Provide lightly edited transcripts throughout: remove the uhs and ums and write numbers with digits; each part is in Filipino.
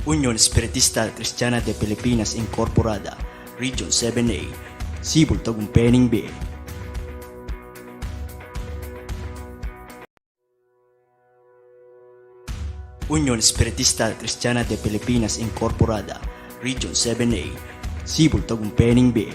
Unión Espiritista Cristiana de Pilipinas Incorporada, Region 7A, Sibol Tagumpeni B. Unión Espiritista Cristiana de Pilipinas Incorporada, Region 7A, Sibol Tagumpeni B.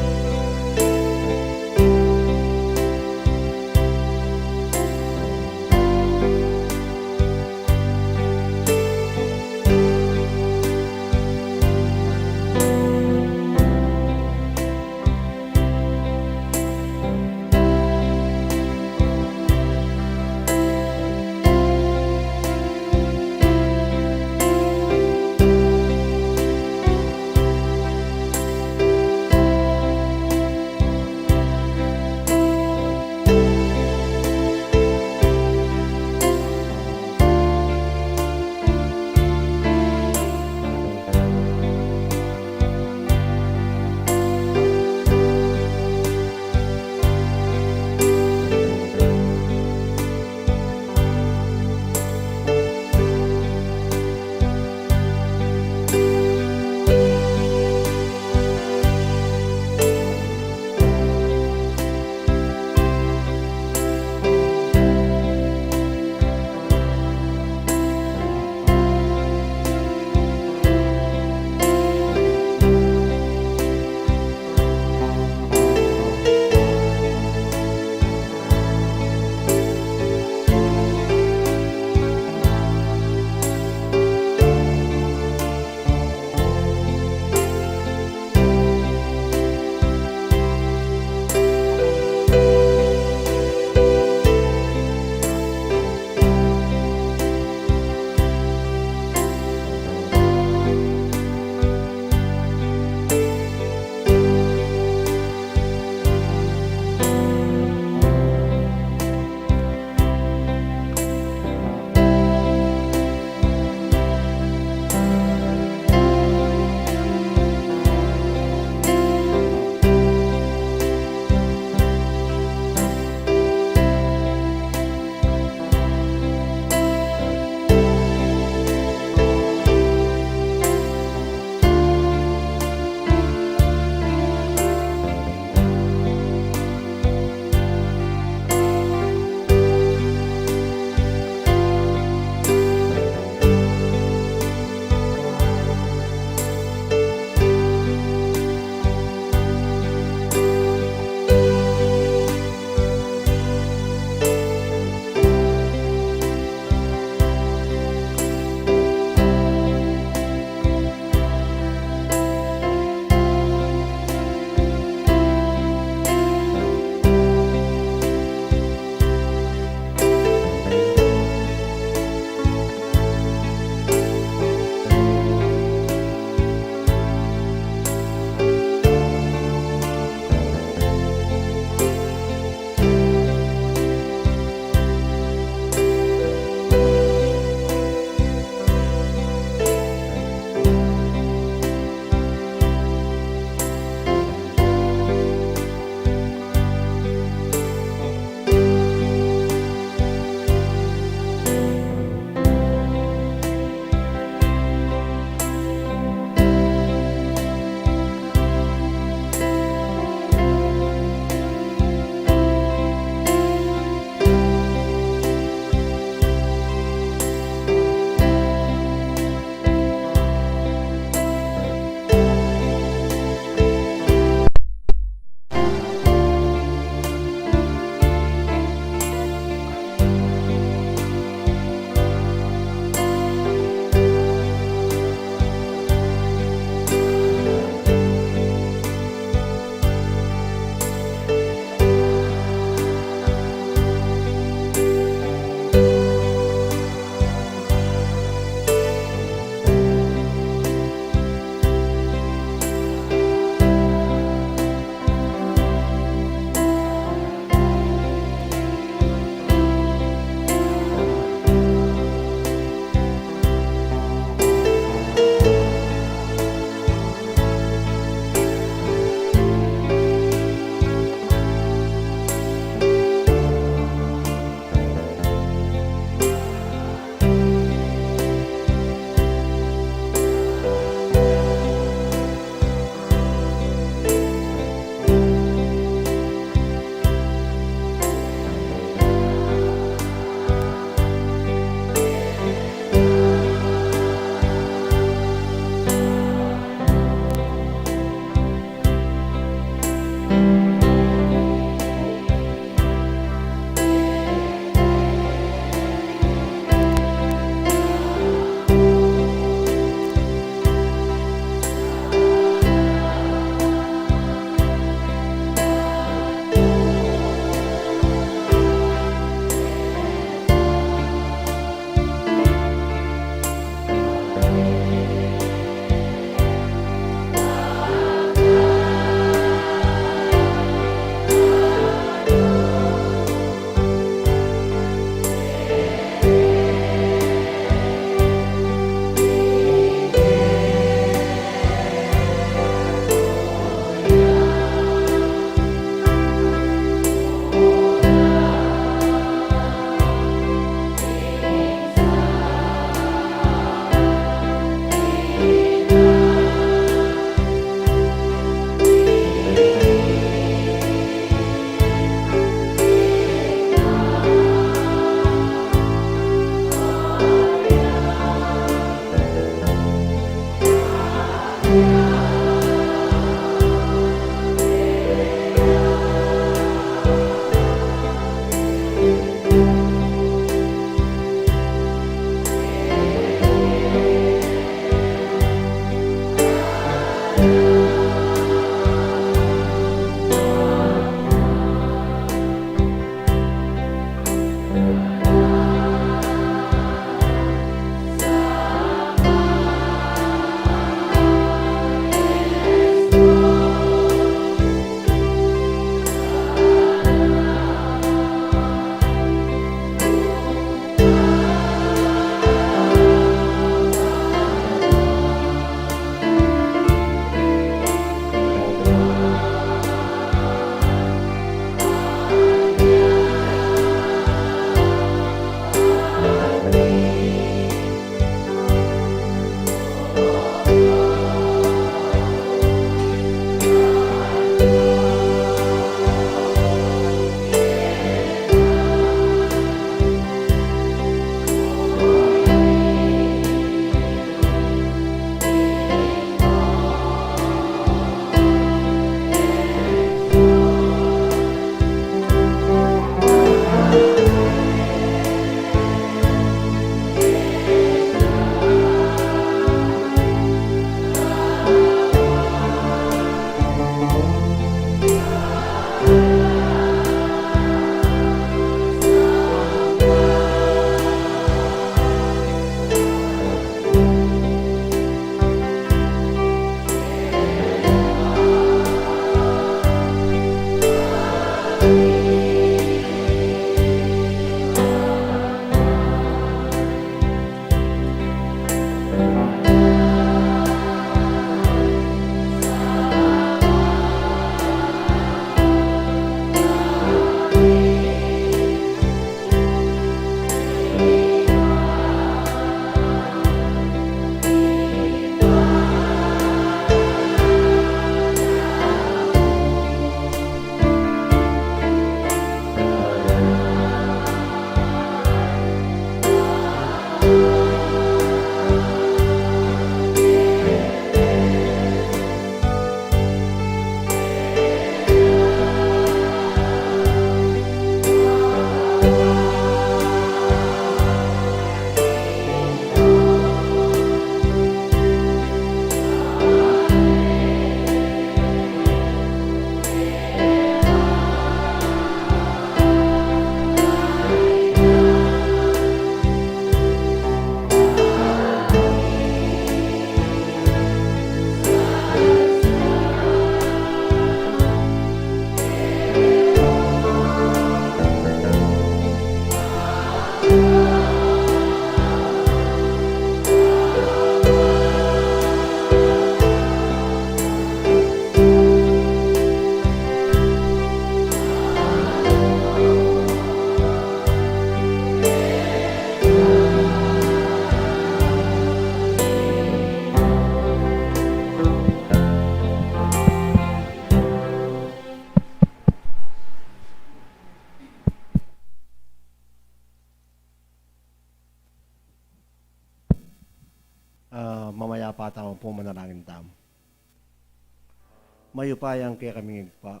Mayupayang kaya kaming igpa.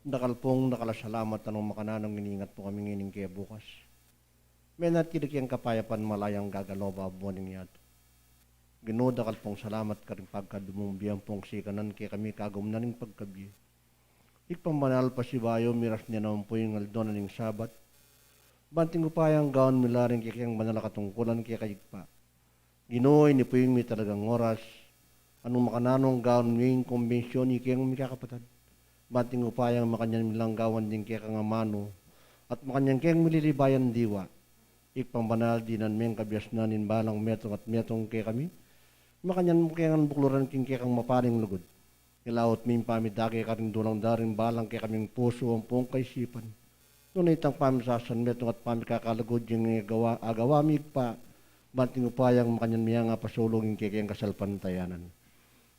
Nakalpong nakalasalamat anong makananong iningat po kaming ining kaya bukas. May natilik yung kapayapan malayang gagaloba buwaning yato. Ginoda kalpong salamat ka rin pagkadumong biyang pong sikanan kaya kami kagumnaning pagkabi. Ikpambanal pa si Bayo miras niya naman po yung aldo na ning sabat. Banting upayang gaon milaring kaya kayang banala katungkulan kaya kayigpa. Ginooy ni po yung may talagang oras. Anong makananong gaon ngayong kumbensyon ikayang may kakapatad. Banting upayang makanyan milang gawan din kaya kangamano. At makanyan kayang mililibayan diwa. Ikpambanal dinan meng kabias na balang metong at metong kaya kami. Makanyan mo kaya ang bukluran king kaya kang maparing lugod. Ilaot ming pamidake ka rin dulang daring balang kaya kaming puso ang pong kaisipan. Noon itang pamisasan metong at pamikakalagod yung agawamig pa. Banting upayang makanyan miya nga pasulungin kaya kayang kasalpantayanan.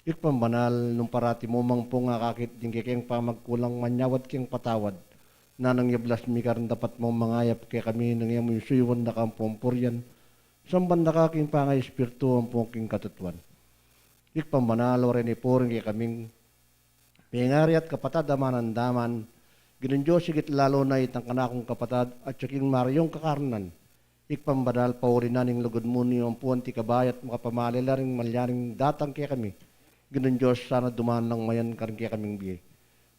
Ikpambanal nung parati mo mang pong akakit din kaya kayang pamagkulang manyawad kayang patawad. Nanang yablas mi karon dapat mong mangayap kaya kami nang yamoy suyuan na kampomporyan. Samban na kaking pangay espiritu ang pongking katutuan. Ikpambanalo rin ipuring kaya kaming pingari at kapatad daman. Ginundiyo sigit lalo na itang kanakong kapatad at saking mariyong kakarnan. Ikpambanal paurin naning lugod mo niyo ang puwan ti kabayat makapamalila rin malyaring datang kaya kami. Ginundiyo sana dumaan lang mayan karing kaya kaming biye.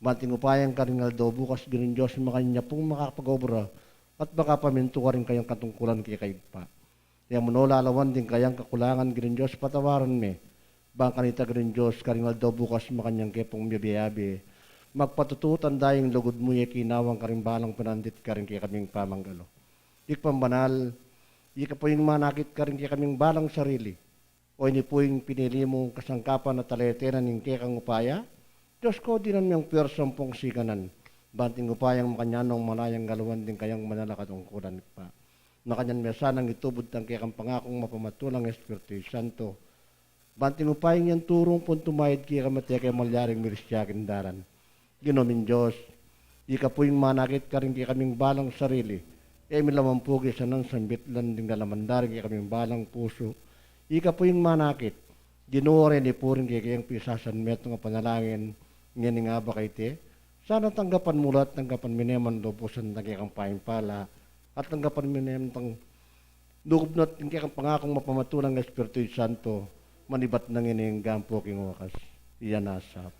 Banting upayang karingal daw bukas ginundiyo makanya pong makapag-obra at baka paminto ka rin kayang katungkulan kaya kayigpa. Kaya mo lalawan din kayang kakulangan ginundiyo patawaran me. Bang kanita ginundiyo karingal daw bukas makanyang kaya pong biyabi. Magpatututan dahing lugod mo yung kinawang karimbalang pinandit ka rin kaya kaming pamanggalo. Ikpambanal, ika po yung manakit ka rin kaya kaming balang sarili. O ini po yung pinili mong kasangkapan na taletenan ng kaya kang upaya. Diyos ko dinan yung persong pong sikanan. Banting upayang makanyanong malayang galawan din kayang manalakatungkulan pa. Nakanyan mesanang itubod ng kaya kang pangakong mapamatulang Espiritu Santo. Banting upayang yan turong pong tumayad kaya kamatay kaya malyaring mirisyakin daran. Ginomin Diyos, ika po yung manakit ka rin kaya kaming balang sarili. Milamang pugi sa nang sambitlan ding galamandari kaya kaming balang puso. Ika po yung manakit. Ginore ni puring kaya kayang pisasan meto nga panalangin ngayon nga ba kay te. Sana tanggapan mula at tanggapan mineman lopusan na kaya kang paimpala at tanggapan mineman tang lugub na kaya kang pangakong mapamatulang Espiritu Santo manibat nang ining gampo king wakas. Iyan asap.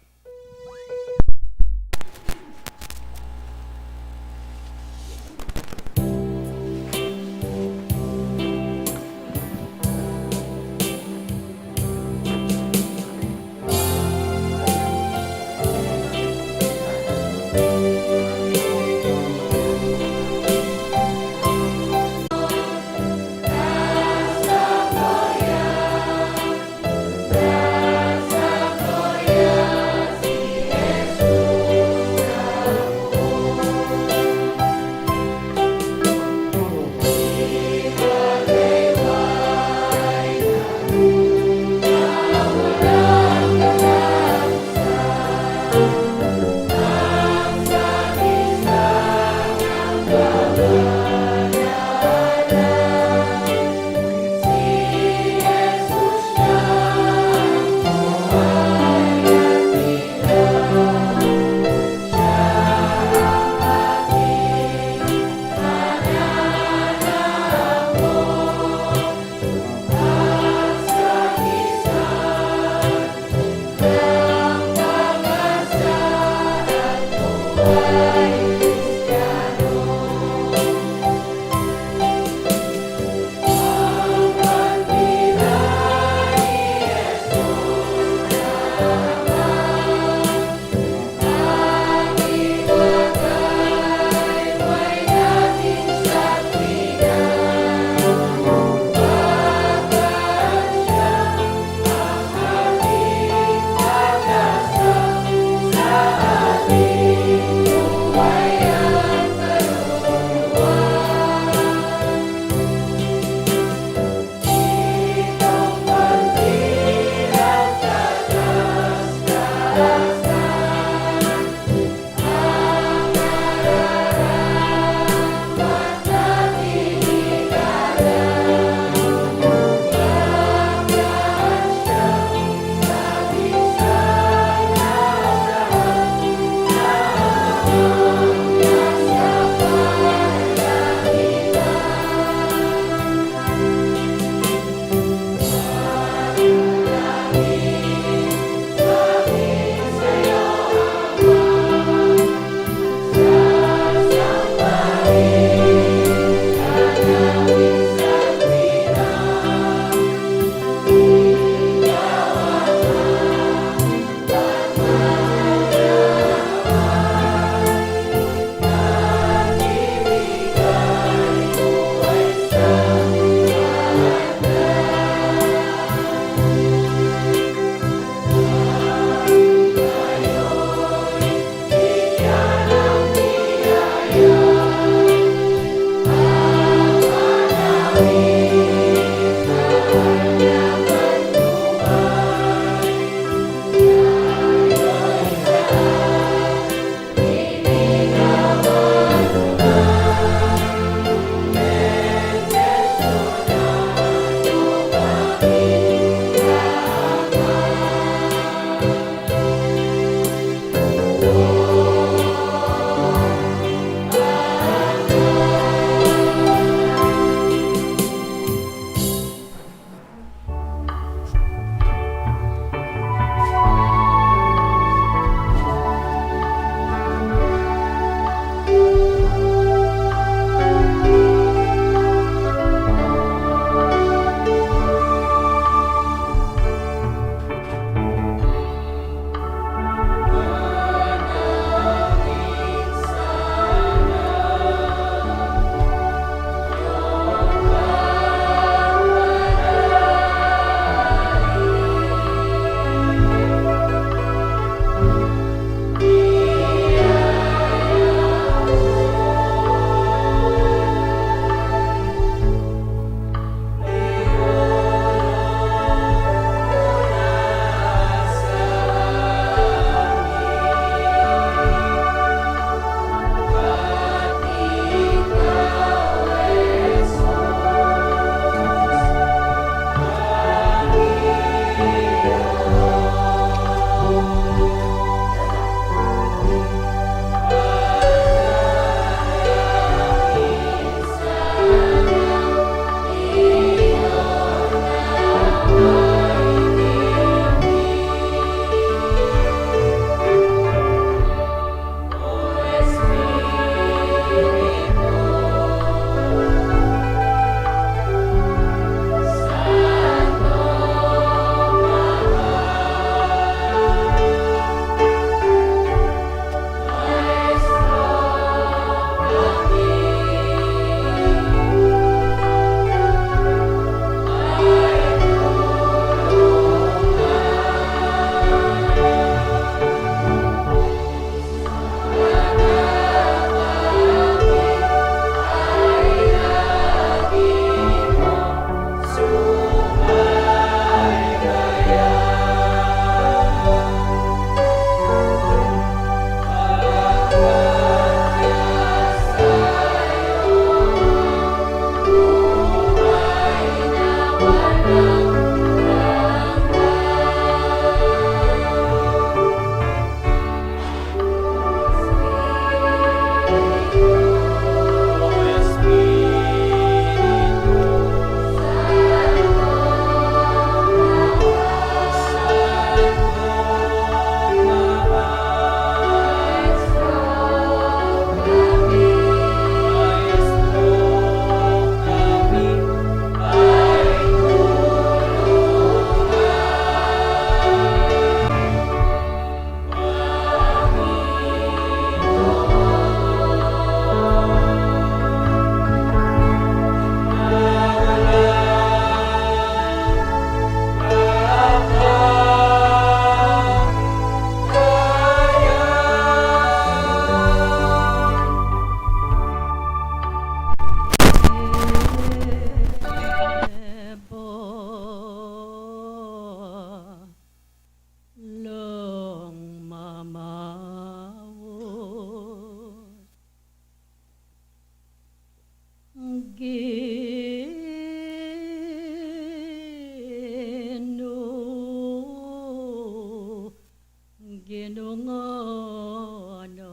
inungana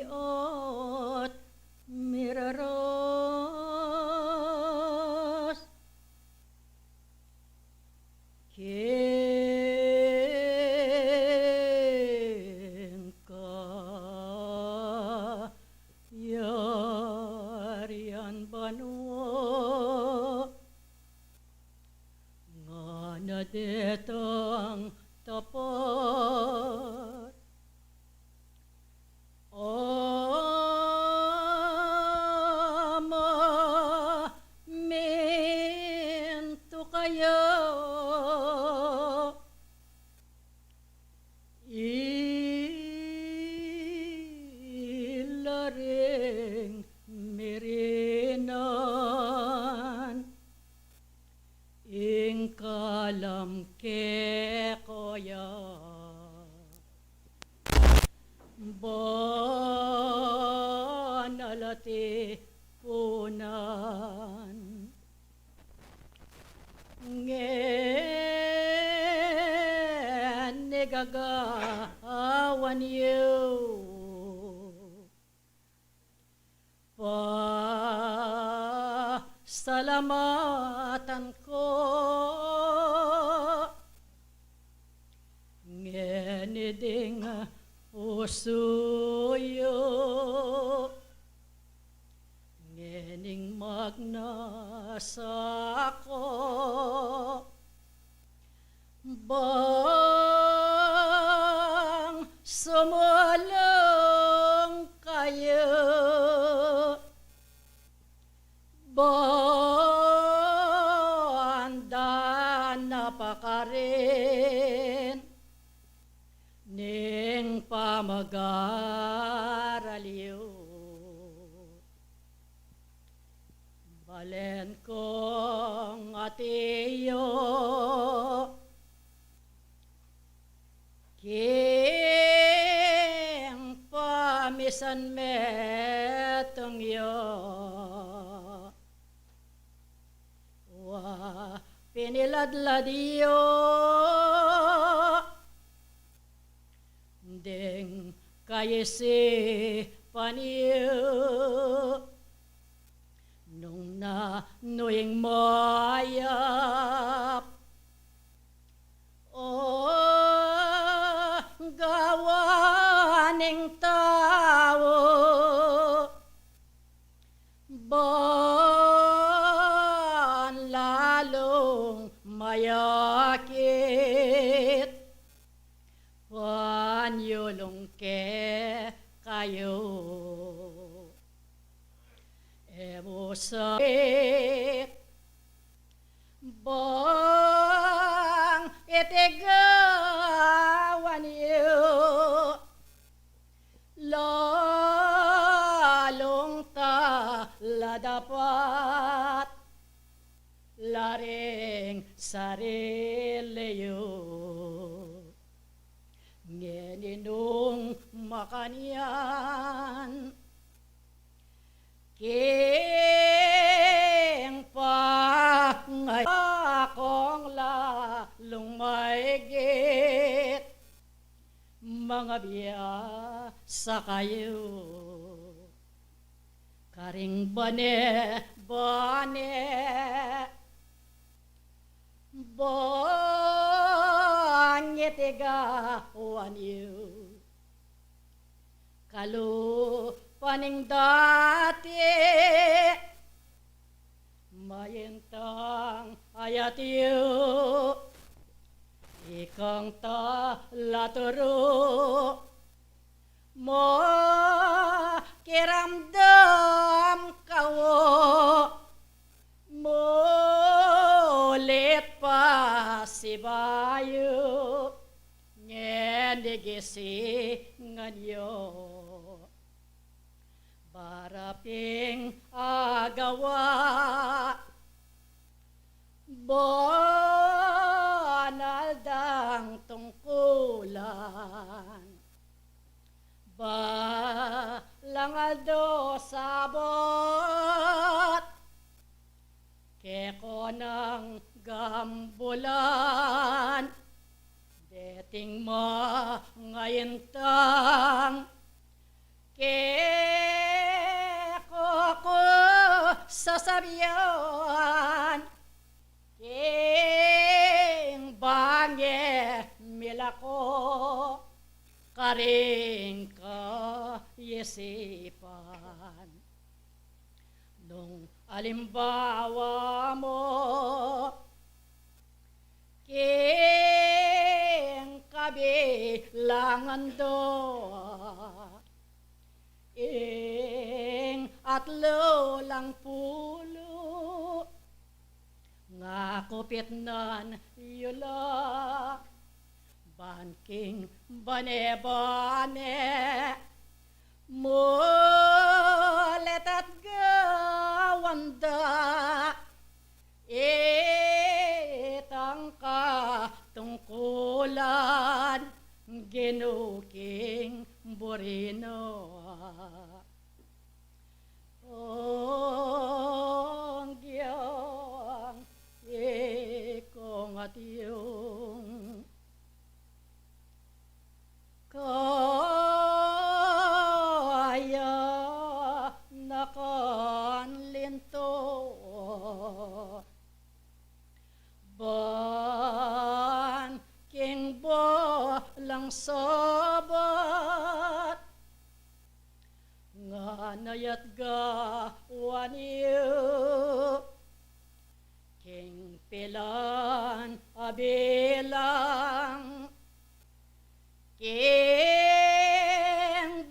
itiot miraros ken ka yarian banwa nga nadetang tapat ama minto kayo ilaring merinan ing kalam ke koya banalati punan ngen negagawan yu pa salamatan ko ngeniding usuyo ngening magnasa ko bang sumulong kayo banda napakarin ning pamagaraliw balen kong atiyo king pamisan metong yo wa piniladladiyo ding kayesi paniyo nung na nuing mayap o gawaning tao ban lalong mayakit panyulong ke kayo emo sakit bang itigawan yu lalong ta ladapat laring sarili yu ngeninong makanyan king pa ngay akong lalong maigit mga biyasa kayo karing bane bangitigawan yu kalu paning dati mayentang ayat yu ikang ta laturo mo kiramdam kawo mulit pa si bayo ngendigisi nganyo baraping agawa banaldang tungkulan ba, 两个都撒播。bulan, dating mga intang, ko sasabihan, king bange milako, karing kaisipan. Nung alimbawa mo, king kabilangan do, ing at lang pulo, nga kupit nan yula, banking bane-bane, mulet at gawanda, itang katungkulan, ginuking burino. Ang giyang ikong at iyong kaya nakanlinto, ban king bo lang sabat, nga nayat gawan iyo, king pilan abilang, king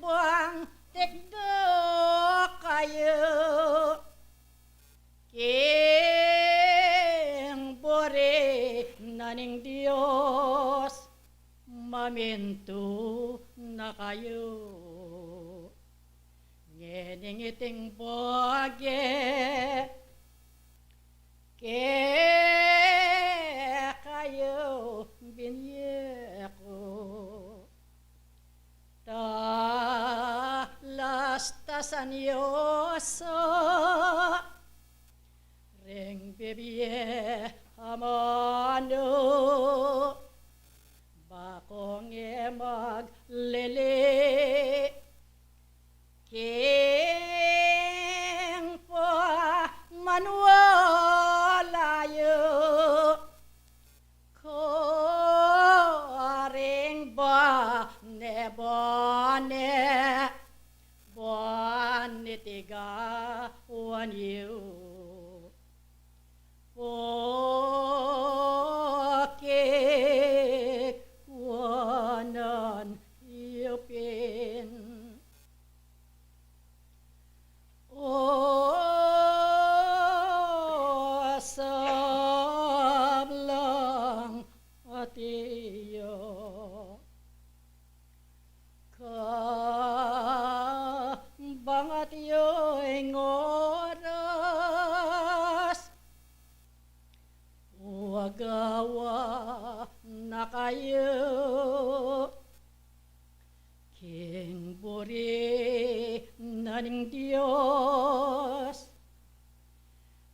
buang tikdo kayo, king bore naning Diyos, maminto na kayo. Ngening iting bage, kayo binye ko. Talastasan yoso, ring bibye amano, bakong maglili, king po manwalayo, koring ba nebone, buwan nitigawan yu, pokikwanan yupin. O sablang atiyo, kabangat yo'y oras, wagawa na kayo, king buri naning Diyos,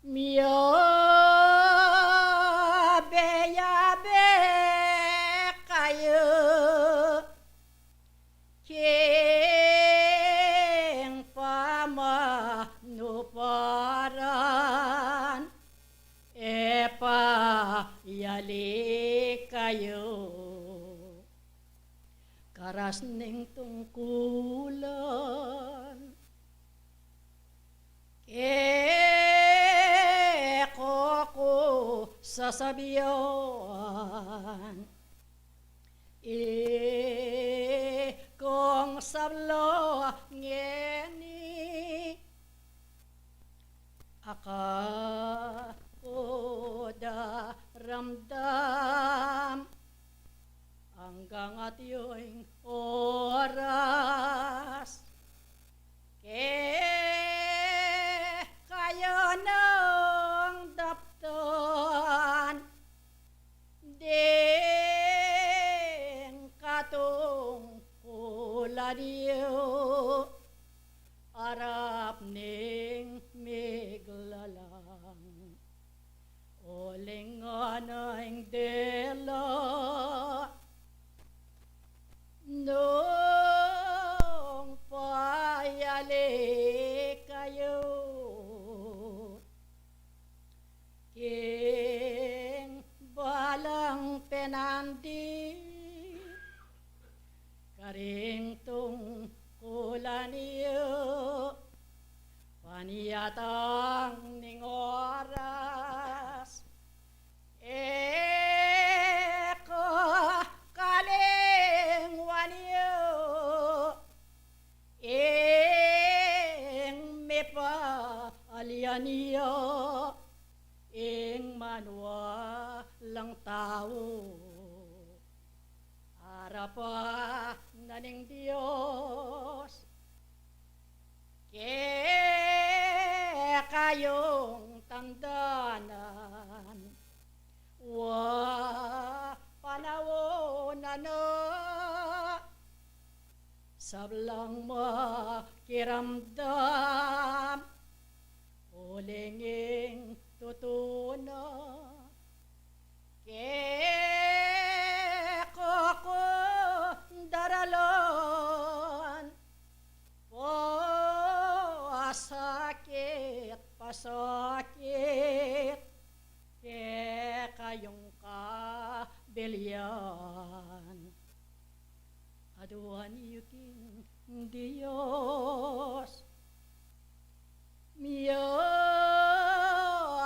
miyabe-yabe kayo, king pamanuparan, epayali kayo, karas ning tungkulan, ko sasabihan, kung sablo ngeni, ako da ramdam, hanggang at iyong oras, kayo ng daptan, ding katong kuladiyo, arap ning miglalang, olingan Sablang ning oras ko kalingwan yo me pa alian yo manwa lang tao arapa naning Diyos kayong tandanan panahon na sablang makiramdam ulinging tutuna ko daralon pasakit kayong kabelyan aduan yuking Diyos miyo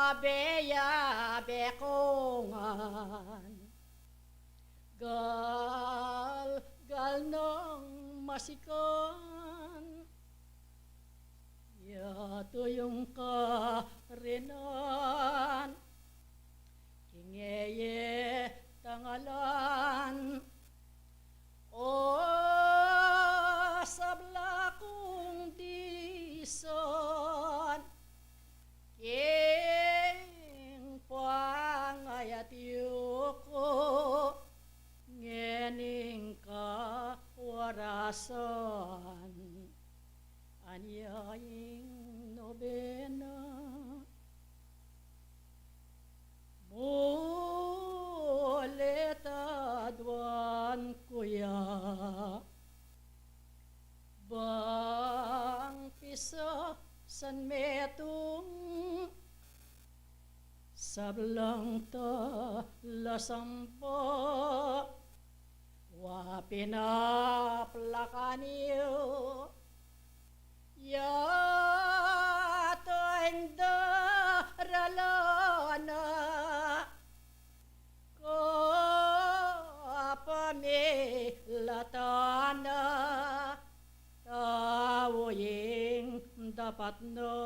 abe kongan gal ng masikan yato yung karenan kingeye tangalan o sabla kong dison king pangayat yuko ngening kawarasan anyaing nobena muleta duan kuya bang pisa san metung sablang ta lasampa wa pinaplakan iyo yato ang daralana ko pamilatana tawoying dapat no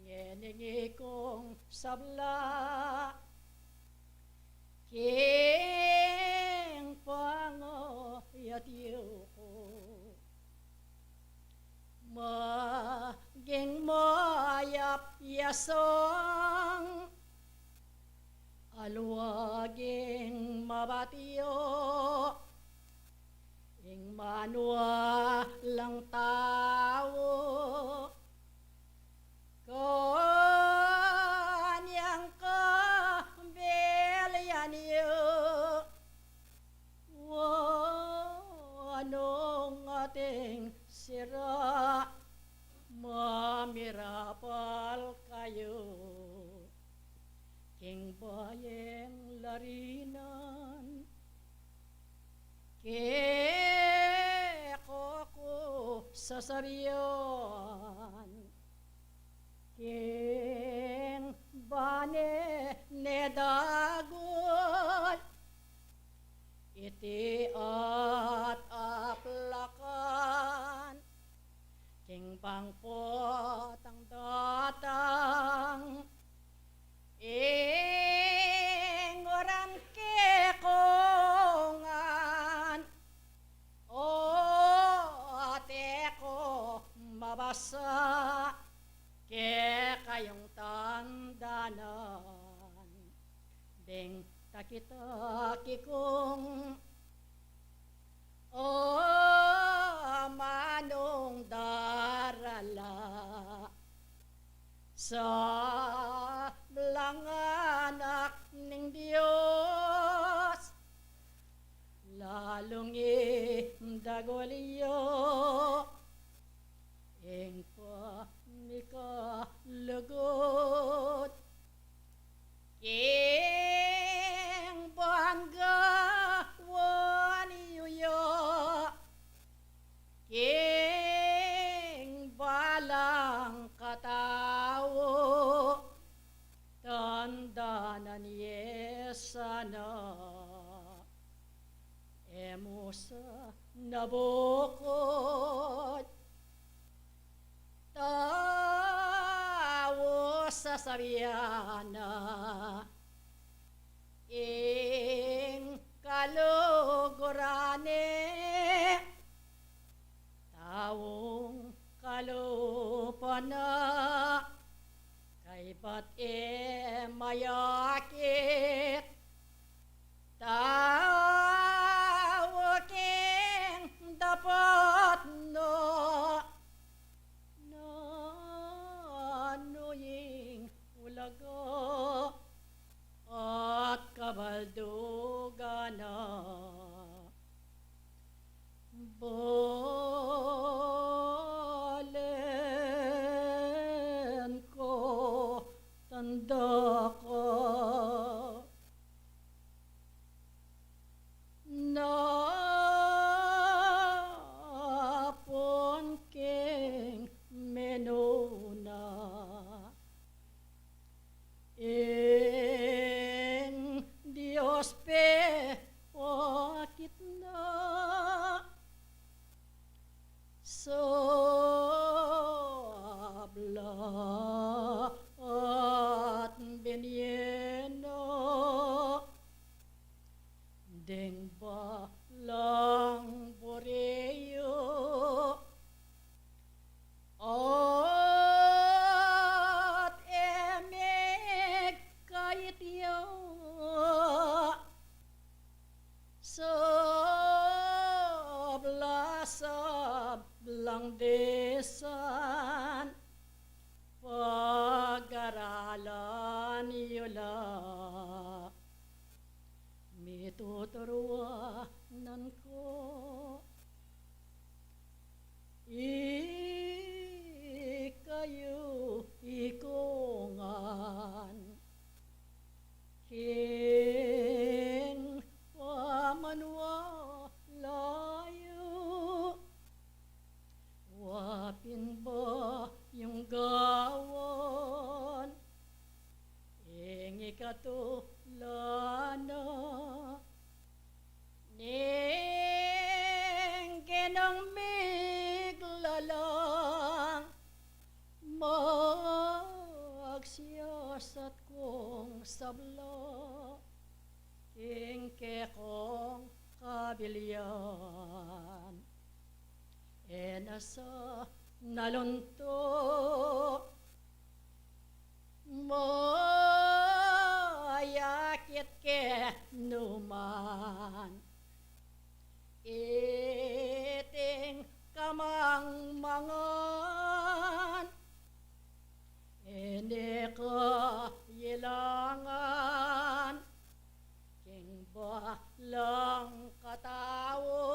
ngeningi kong sabla king pango yatiyo ko maging mayap yasong aluwaging mabatiyo ing manwa lang tao kanyang kabelyan yo anong ating sira mamirapal kayo king bayeng larinan ko sasariyon king bane nedagol iti at aplakan king pangpot ang datang ingoran ke kongan o ate ko mabasa ke kayong tandanan ding takitaki kong o manong darala sa anak ning Diyos lalong indagoliyo ing pamikalugot ing bangga waniyo ing balang kata sana emo sa nabukod tawo sa sabiana ing kalugurane tawong kalupana kay ba't mayakit tawo king dapat no nanuying ulaga at kabaldugana balen ko tanda ko napon king menuna ing Diyos pe wakit na sabla at binyeno deng balang boreyo at emeg kahit sablang desan pag-aralan yula mituturuanan ko ikayo ikungan king pamanwa layo wapin ba yung gawon ing ikatulana ning ginang miglalang magsiyasat kong sabla king kekong kabilyan enasa nalunto mayakit ke numan iting kamang mangan ene ka ilangan king balang katawo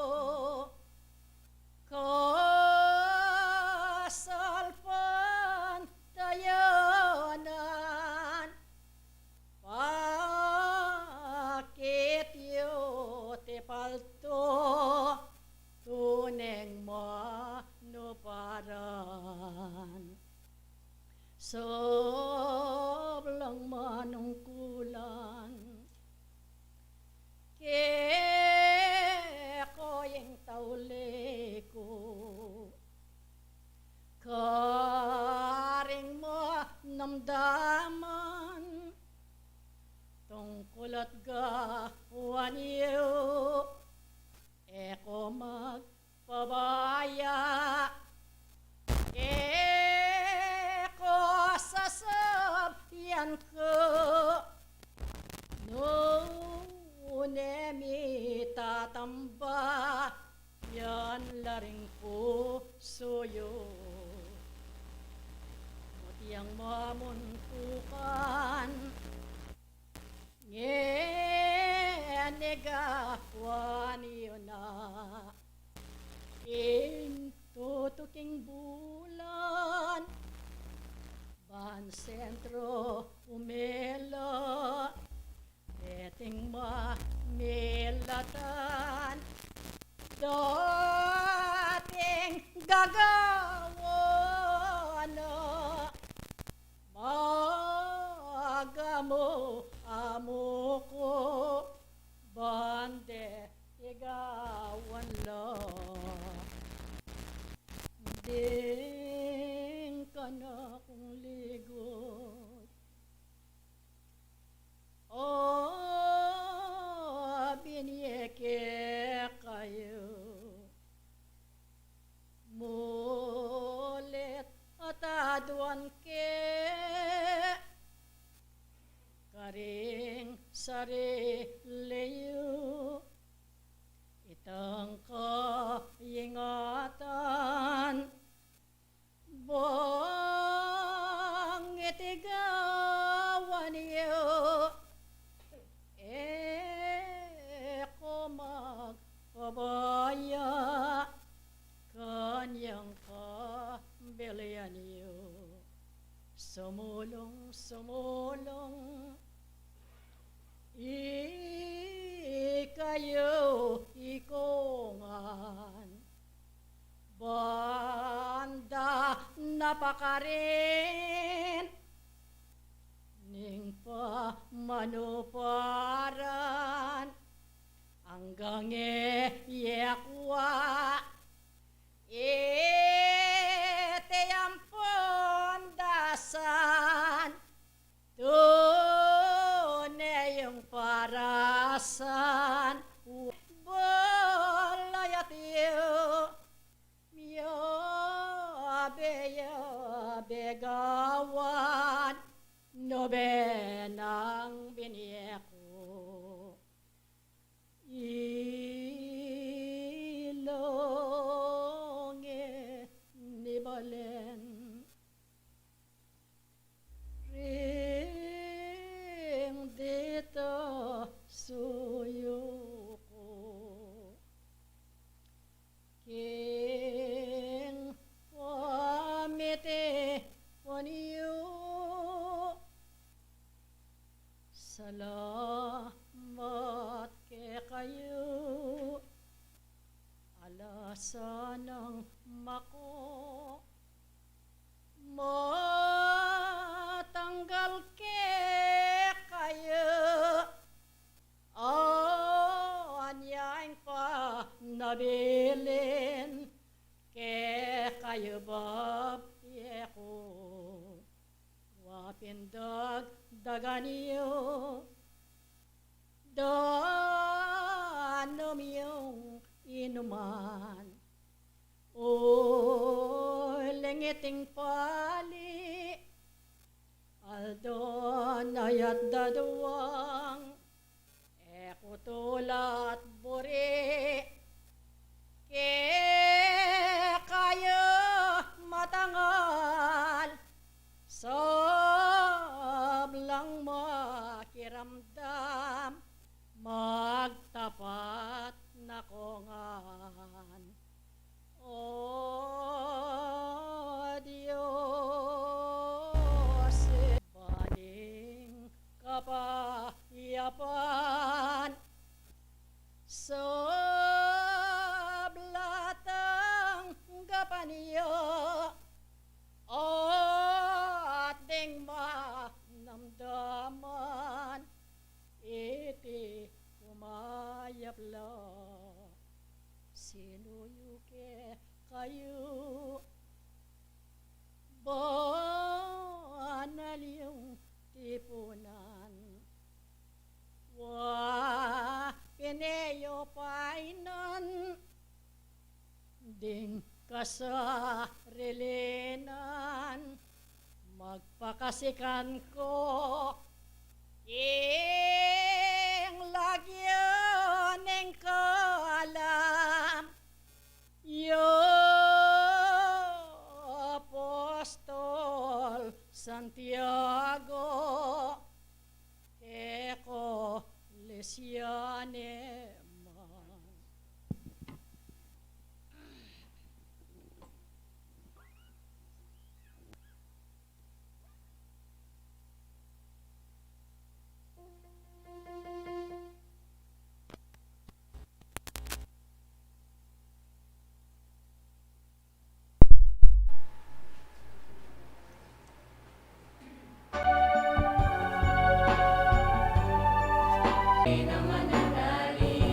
kasalpan tayanan pakit yu tipalto tuneng manuparan soblang manungkulan ko yung tauli ko karing mo namdaman tungkol at gawan iyo ko magpabaya ko sasabyan ko nemi tatamba yan laring pusoyo mutiyang mamuntukan ngenegawan iyo na ing tutuking bulan ban sentro umela eting mamilatan dating gagawan magamo amo ko ke karing sariliyo itang kaingatan bang itigawan iyo ko magpabaya kanyang pambilyan iyo sumulong ikayo ikongan banda napakarin ning pamanuparan hanggang yakwa ite ang pondasan tunay yung parasan balayat iyo begawan nobenang biniyako ilonge ni balen ring dito suyo ko king pamite paniyo salamat ke kayo alasan ng mako matanggal ke kayo anyaing pa nabilin ke kayo babye ko wapindag dagan iyo danom yung inuman lengiting pali aldon ayat daduwang kutulat buri ke kayo matangal sablang makiramdam magtapat na kongan o Diyos baling kapayapan sablatang gapaniyo ating manamdaman iti kumayapla sinuyuke kayo banal yung tipunan pineyo painan ding kasarilinan magpakasikan ko ing lagyan ng kalam yo Apostol Santiago eko lesiane Naman ang dali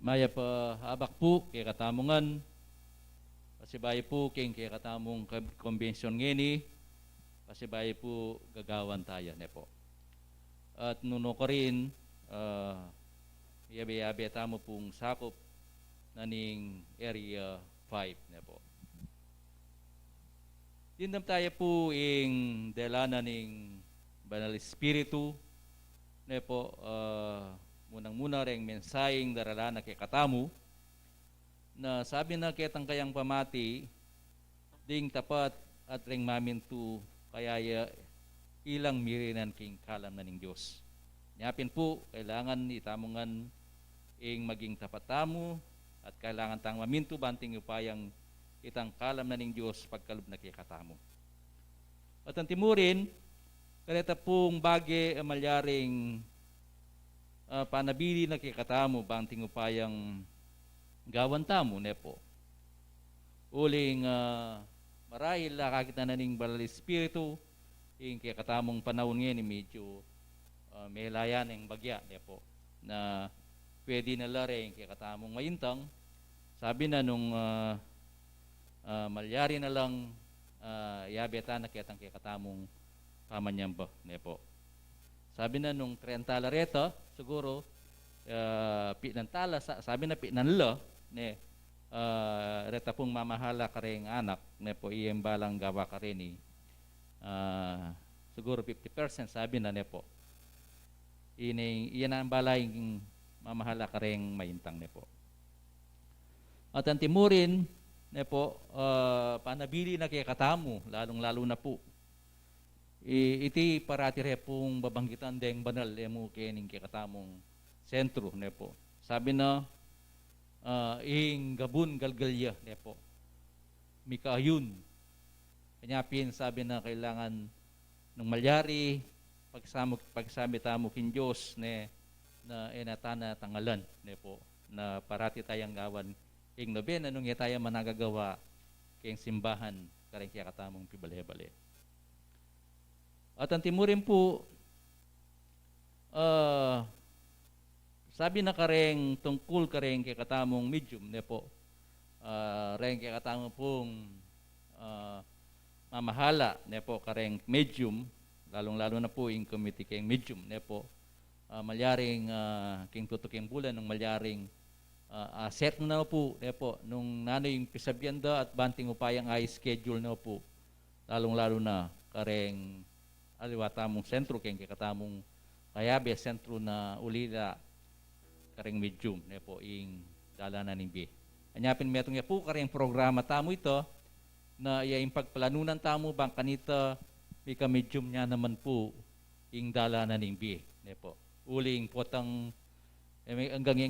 maya pa habak po kay katamungan pasibay po king kay katamong konbensyon ngeni pasibay po gagawan tayo ne po. At nuno ko rin yabe-yabe tamo pong sakop naning Area 5 ne po. Dindam tayo po ing delana ning Banal Espiritu ne po munang-muna ring mensaheng daralana kay katamu na sabi na ketang kayang pamati ding tapat at ring mamintu kaya ilang mirinan king kalam na ning Diyos. Nyapin po, kailangan itamungan ing maging tapat tamo at kailangan tang mamintu banting upayang itang kalam na ning Diyos pagkalub na kay katamu. At ang timurin, kareta pong bagi malyaring panabili na kay katamu banting upayang gawan tamo ne po. Uling marahil nakakita na ning Banal Espiritu ing kay katamong panahon ngayon medyo may layan ng bagya ne po na pwede na laring kay katamong mayintang sabi na nung malyari na lang yabeta na kitang kay katamong pamanyamba ne po. Sabi na nung 30 lareta siguro pinantala sabi na pinanla ne reta pong mamahala ka rin anak ne po iembalang gawa ka rin siguro 50% sabi na ne po iyan ang balayng mamahala ka rin maintang ne po. At ang timurin ne po panabili na kay katamu lalong lalo na po iti parati re pong babanggitan deng banal emo kening kay katamong sentro ne po. Sabi na ing gabun galgalya ne po. Mikayun. Kanyapin sabi na kailangan nung malyari pagsami tamo kin Diyos ne na inatana tangalan ne po na parati tayang gawan ing nobena nung tayo managagawa kayong simbahan kareng kaya katamong pibale-bale. At ang timurin po sabi na kareng tungkol kareng kay katamong medium ne po. Reng kay katamong pong mamahala ne po kareng medium lalong-lalo na po ing committee kayong medium ne po. Malyaring king tutuking bulan ng malyaring set na po ne po nung nanoy pisabyanda at banting upayang ay schedule na po lalong-lalo na kareng aliwata mong sentro kayong kay katamong kayabe sentro na ulila kareng medium ne po ing dalanan ning bi. Anyapin metong ya po kareng programa tamo ito na iya ing pagplanunan tamo bang kanita mika medium nya naman po ing dalanan ning bi ne po. Uling potang hanggang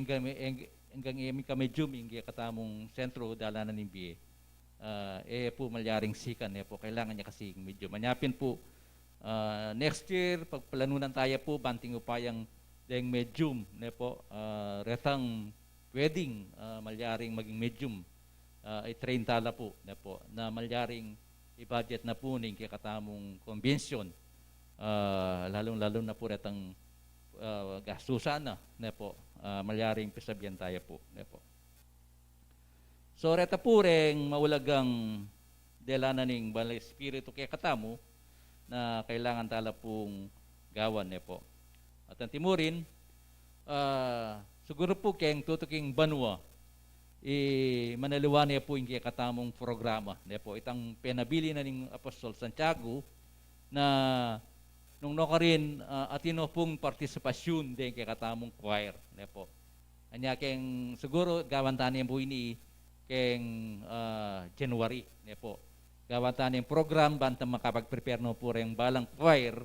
mika medium ing katamong sentro dalanan ning bi. Po malyaring sikan ne po kailangan niya kasi medium. Anyapin po next year pagplanunan tayo po banting upayang deng medium ne po retang wedding malyaring maging medium i-train tala po ne po na malyaring i-budget na po ning kay katamong convention lalong-lalo na po retang gastusan na ne po malyaring pisabyan tayo po ne po. So reta po reng maulagang delana ning Banal Espiritu kay katamo na kailangan tala pong gawan ne po. At ang timurin, siguro po kayong tutuking banwa, manaliwan niya po yung katamong programa. Ne po, itang pinabili na ng Apostol Santiago na nung no ka rin atino pong partisipasyon din kay katamong choir. Ne po. Anya kayong siguro gawantan niya po ini kayong January. Ne po. Gawantan niya program bantang makapag-prepare no po rin balang choir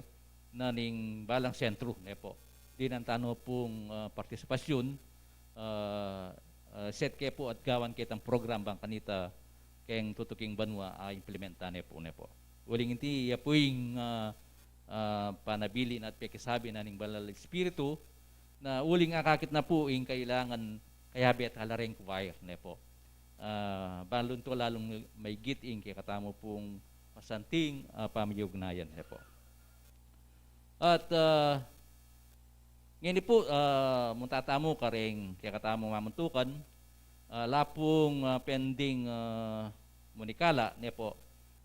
na ning balang sentro ne po. Di nantano pong partisipasyon set kay po at gawan kitang program bang kanita kayong tutuking banwa implementan ne po. Uling inti ya po yung panabili at pekisabi na ning Banal Espiritu na uling akakit na po yung kailangan kayabi at halareng choir ne po. Balon to lalong may giting kay katamo pong masanting pamiyugnayan ne po. At Ngayon po, muntatamo ka rin kaya katamo mamuntukan, lapong pending munikala, ne po,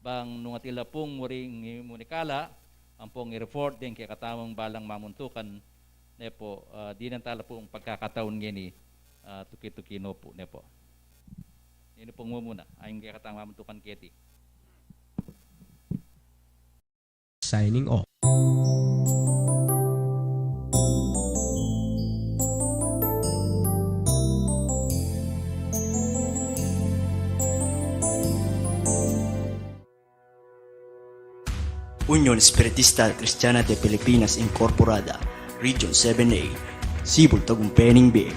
bang nung atila pong muring munikala, ang pong i-report din kaya katamong balang mamuntukan, ne po, di nantala pong pagkakataon ngini, tuki-tukino po, ne po. Yun pong muna, ayong kaya katamong mamuntukan kiti. Signing off. Unión Espiritista Cristiana de Pilipinas Incorporada, Region 7A, Cebu, Tagumpay B.